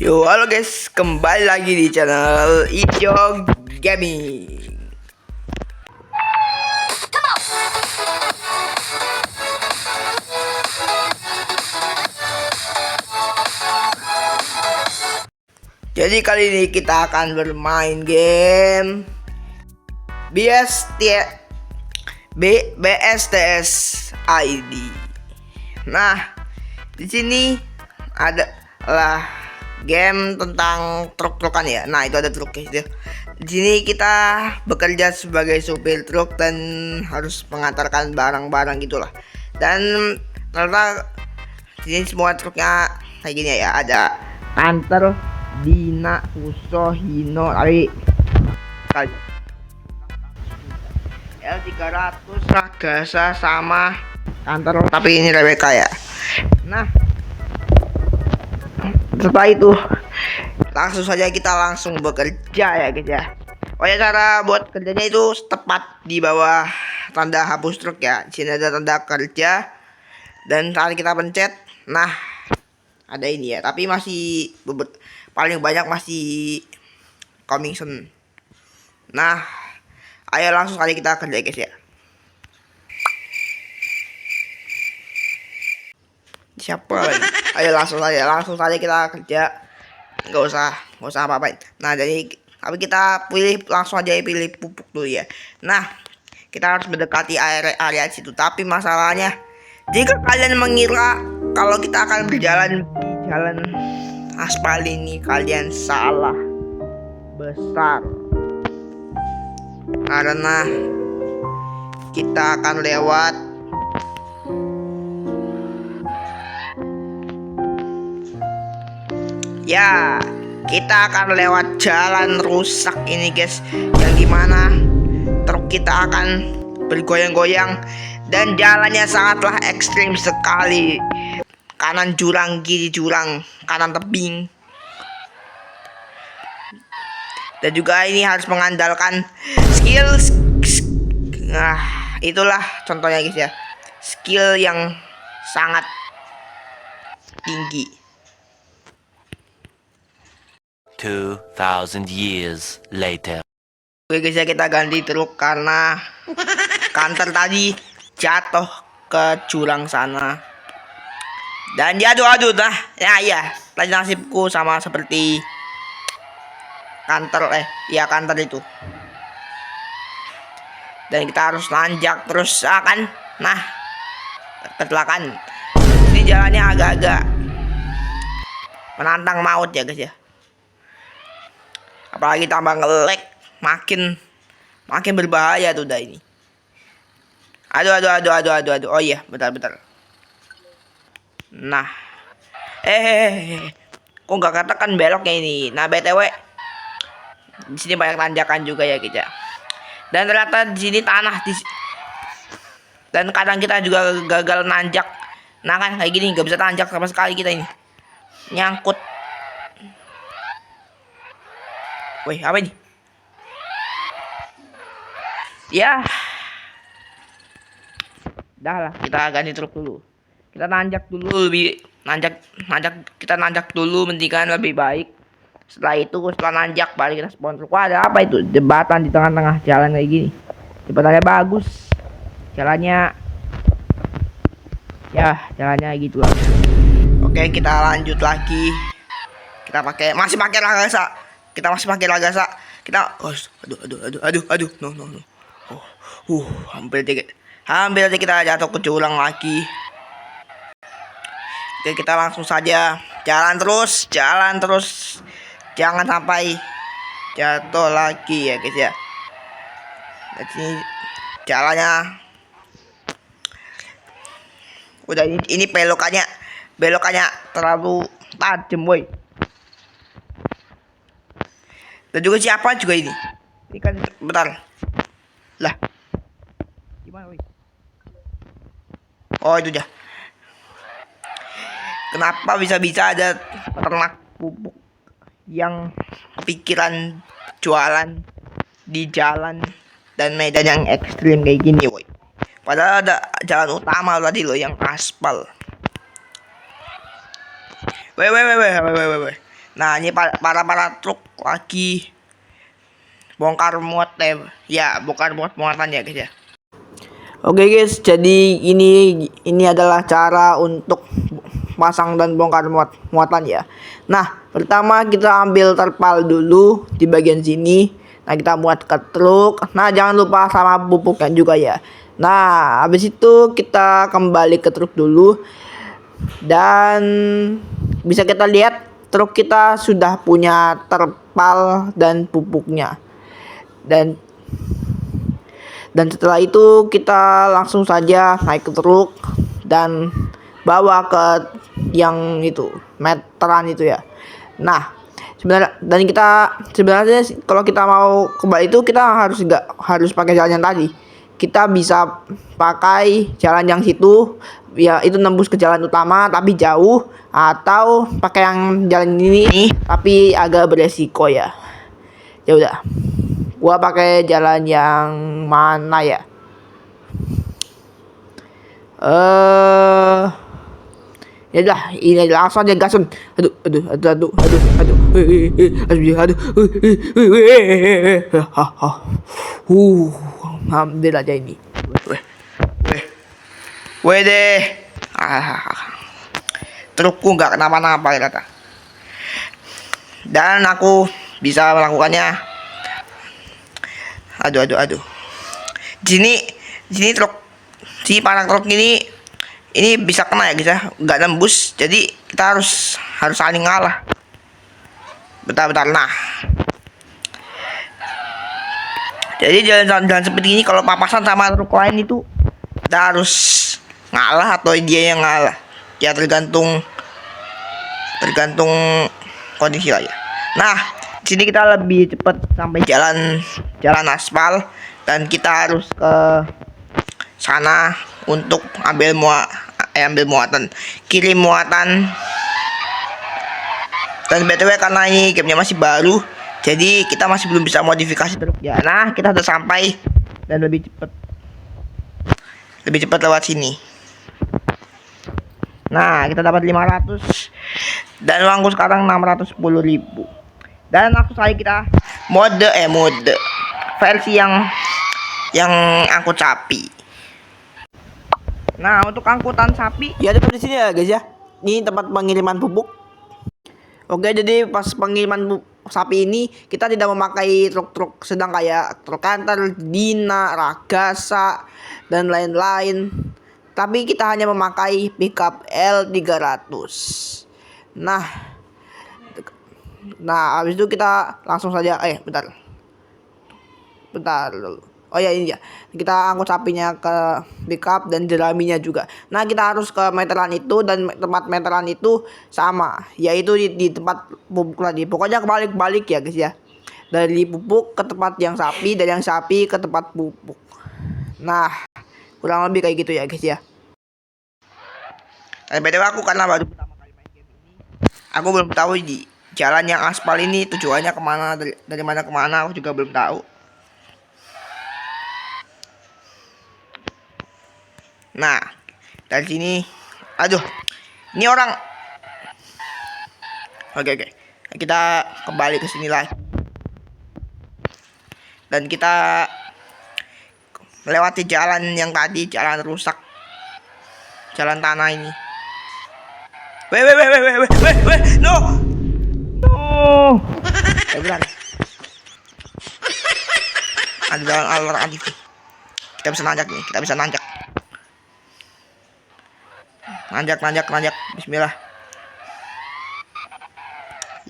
Yo, halo guys, kembali lagi di channel Ijo Gaming. Jadi kali ini kita akan bermain game BSTS ID. Nah, di sini adalah game tentang truk-trukan ya. Nah, itu ada truk ya. Di sini kita bekerja sebagai supir truk dan harus mengantarkan barang-barang gitulah. Dan ternyata di sini semua truknya kayak gini ya. Ada Kanter, Dina, Fuso, Hino, Ari, L300, Ragasa sama Kanter, tapi ini Rebecca ya. Nah, setelah itu langsung saja kita langsung bekerja ya guys ya. Oh ya, cara buat kerjanya itu tepat di bawah tanda hapus truk ya. Di sini ada tanda kerja dan saat kita pencet, nah ada ini ya. Tapi masih paling banyak masih coming soon. Nah, ayo langsung kali kita kerja guys ya. Siapa lagi? Ayo langsung saja kita kerja, nggak usah apa-apain. Nah, jadi tapi kita langsung aja pilih pupuk dulu ya. Nah, kita harus mendekati area situ. Tapi masalahnya, jika kalian mengira kalau kita akan berjalan di jalan aspal ini, kalian salah besar. Karena kita akan lewat ya, kita akan lewat jalan rusak ini guys, yang dimana truk kita akan bergoyang-goyang dan jalannya sangatlah ekstrim sekali. Kanan jurang, kiri jurang, kanan tebing. Dan juga ini harus mengandalkan skill. Nah, itulah contohnya guys ya, skill yang sangat tinggi. 2000 years later. Oke guys ya, kita ganti truk karena Kanter tadi jatuh ke jurang sana. Dan dia aduh dah. Ya, tadi nasibku sama seperti Kanter Kanter itu. Dan kita harus nanjak terus kan. Nah, kecelakaan. Ini jalannya agak-agak menantang maut ya guys ya. Apalagi tambah nge-lag, makin berbahaya tuh dah ini. Aduh. Oh iya, bentar. Nah, kok nggak katakan beloknya ini? Nah, BTW di sini banyak tanjakan juga ya guys ya. Dan ternyata di sini tanah dan kadang kita juga gagal nanjak. Nah kan kayak gini nggak bisa tanjak sama sekali kita ini. Nyangkut. Wih, apa ini? Ya. Dah lah, kita ganti truk dulu. Kita nanjak dulu kita nanjak dulu mendingan lebih baik. Setelah nanjak balik kita spawn truk. Wah, ada apa itu? Jembatan di tengah-tengah jalan kayak gini. Jembatannya bagus. Jalannya gitu lah. Oke, kita lanjut lagi. Kita masih pakai Ragasa. Kita aduh no. Hampir aja kita jatuh ke jurang lagi. Oke, kita langsung saja jalan terus, jangan sampai jatuh lagi ya guys ya. Jadi jalannya udah, ini belokannya terlalu tajam boy. Dan juga siapa juga ini? Ini kan bentar. Lah. Gimana, woi? Oh, itu dia. Kenapa bisa-bisa ada peternak pupuk yang kepikiran jualan di jalan dan medan yang ekstrim kayak gini, woi? Padahal ada jalan utama tadi loh yang aspal. Weh. Nah, ini para truk lagi bongkar muat ya, bongkar muat muatan ya guys ya. Oke guys, jadi ini adalah cara untuk pasang dan bongkar muatan ya. Nah, pertama kita ambil terpal dulu di bagian sini. Nah, kita muat ke truk. Nah, jangan lupa sama pupuknya juga ya. Nah, habis itu kita kembali ke truk dulu. Dan bisa kita lihat truk kita sudah punya terpal dan pupuknya. Dan setelah itu kita langsung saja naik ke truk dan bawa ke yang itu meteran itu ya. Nah, sebenarnya kalau kita mau kembali itu kita harus pakai jalan yang tadi. Kita bisa pakai jalan yang situ ya, itu nembus ke jalan utama tapi jauh, atau pakai yang jalan ini tapi agak beresiko ya. Ya udah, gua pakai jalan yang mana ya? Ya udah, ini langsung aja gasun. Ambil aja ini. Weh deh. Trukku nggak kenapa-napa ya kata. Dan aku bisa melakukannya. Aduh. Sini truk, si para truk ini bisa kena ya guys ya, nggak nembus. Jadi kita harus saling ngalah. Bentar. Nah, jadi jalan seperti ini kalau papasan sama truk lain itu kita harus ngalah atau dia yang ngalah. Ya tergantung kondisi lah ya. Nah, di sini kita lebih cepat sampai jalan aspal, dan kita harus ke sana untuk ambil muatan, kirim muatan. Dan btw karena ini gamenya masih baru, jadi kita masih belum bisa modifikasi truknya. Nah, kita sudah sampai dan lebih cepat lewat sini. Nah, kita dapat 500 dan uangku sekarang 610.000. Dan langsung saja kita mode versi yang angkut sapi. Nah, untuk angkutan sapi ya tetap di sini ya guys ya. Ini tempat pengiriman pupuk. Oke, jadi pas pengiriman sapi ini kita tidak memakai truk-truk sedang kayak truk kantor, Dina, Ragasa dan lain-lain. Tapi kita hanya memakai pickup L300. Nah, habis itu kita langsung saja bentar dulu. Oh ya, ini ya. Kita angkut sapinya ke pickup dan jeraminya juga. Nah, kita harus ke meteran itu, dan tempat meteran itu sama, yaitu di tempat pupuk tadi. Pokoknya kebalik-balik ya guys ya. Dari pupuk ke tempat yang sapi, dari yang sapi ke tempat pupuk. Nah, kurang lebih kayak gitu ya guys ya. Btw aku karena baru pertama kali main game ini, aku belum tahu di jalan yang aspal ini tujuannya kemana, dari mana kemana aku juga belum tahu. Nah, dari sini, ini orang. Oke, kita kembali ke sini lagi, dan kita melewati jalan yang tadi, jalan rusak, jalan tanah ini. Weh, no. Beneran. Ada jalan alternatif. Kita bisa nanjak nih, nanjak. Bismillah.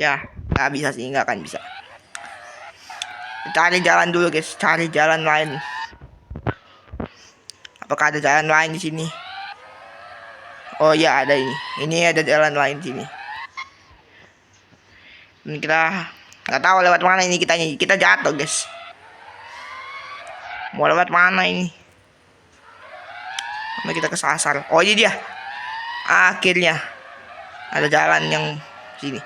Ya, nggak bisa sih, nggak akan bisa. Cari jalan dulu guys, cari jalan lain. Apakah ada jalan lain di sini? Oh ya, ada ini. Ini ada jalan lain di sini. Dan kita nggak tahu lewat mana ini, kita jatuh guys. Mau lewat mana ini? Nah, kita kesasar. Oh, ini dia. Akhirnya ada jalan yang sini.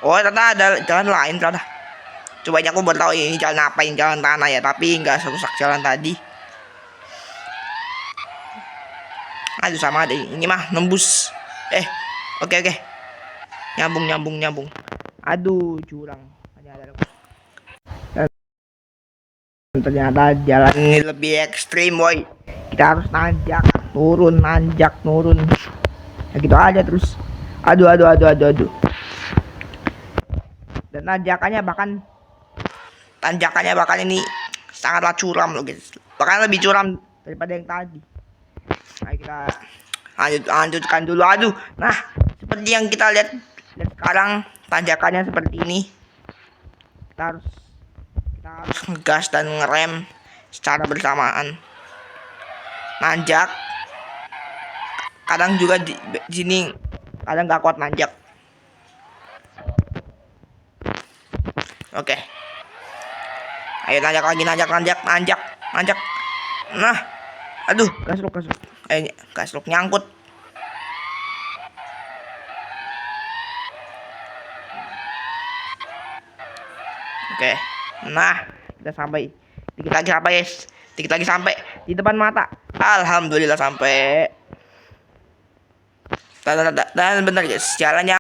Oh, ternyata ada jalan lain ternyata. Coba aku baru tahu ini jalan apa, ini jalan tanah ya, tapi nggak serusak jalan tadi. Aduh, sama ada ini mah nembus. Oke. Nyambung. Aduh, curang. Dan ternyata jalan ini lebih ekstrim, boy. Kita harus nanjak, turun, nanjak, turun. Ya gitu aja terus. Aduh. Dan tanjakannya bahkan ini sangatlah curam loh, guys. Bahkan lebih curam daripada yang tadi. Nah, kita lanjutkan dulu. Aduh. Nah, seperti yang kita lihat sekarang, tanjakannya seperti ini. Kita harus ngegas dan ngerem secara bersamaan. Nanjak. Kadang juga di sini kadang nggak kuat nanjak. Oke. Ayo nanjak lagi, nanjak. Nah, aduh, gasluk. Ayo, gasluk nyangkut. Oke. Nah, kita sampai. Dikit lagi sampai di depan mata. Alhamdulillah sampai. Dan benar guys, jalannya